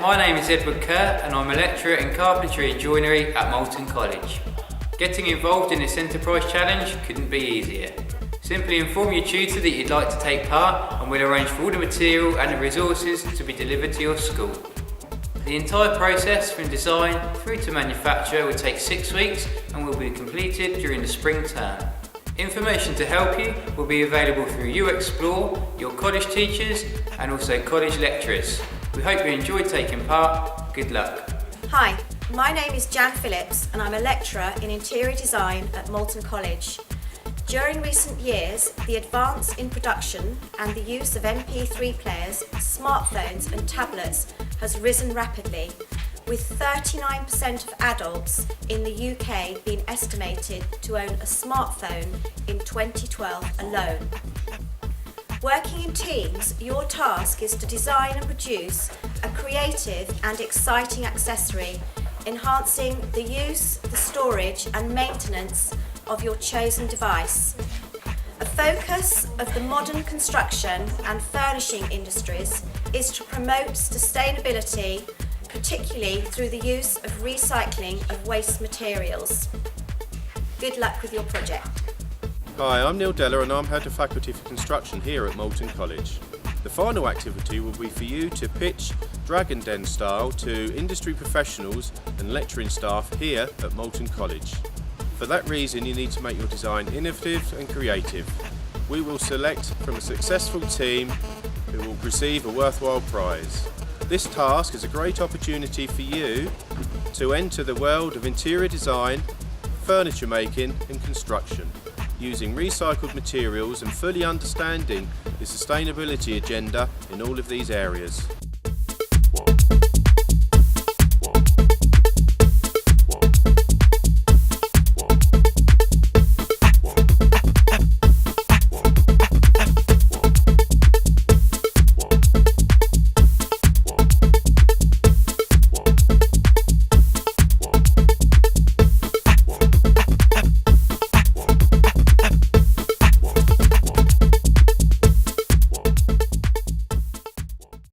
my name is Edward Kerr and I'm a lecturer in Carpentry and Joinery at Moulton College. Getting involved in this enterprise challenge couldn't be easier. Simply inform your tutor that you'd like to take part and we'll arrange for all the material and the resources to be delivered to your school. The entire process from design through to manufacture will take 6 weeks and will be completed during the spring term. Information to help you will be available through UXplore, your college teachers and also college lecturers. We hope you enjoyed taking part. Good luck. Hi, my name is Jan Phillips and I'm a lecturer in interior design at Moulton College. During recent years, the advance in production and the use of MP3 players, smartphones and tablets has risen rapidly, with 39% of adults in the UK being estimated to own a smartphone in 2012 alone. Working in teams, your task is to design and produce a creative and exciting accessory, enhancing the use, the storage and maintenance of your chosen device. A focus of the modern construction and furnishing industries is to promote sustainability, particularly through the use of recycling of waste materials. Good luck with your project. Hi, I'm Neil Deller and I'm Head of Faculty for Construction here at Moulton College. The final activity will be for you to pitch Dragon Den style to industry professionals and lecturing staff here at Moulton College. For that reason, you need to make your design innovative and creative. We will select from a successful team who will receive a worthwhile prize. This task is a great opportunity for you to enter the world of interior design, furniture making and construction, using recycled materials and fully understanding the sustainability agenda in all of these areas.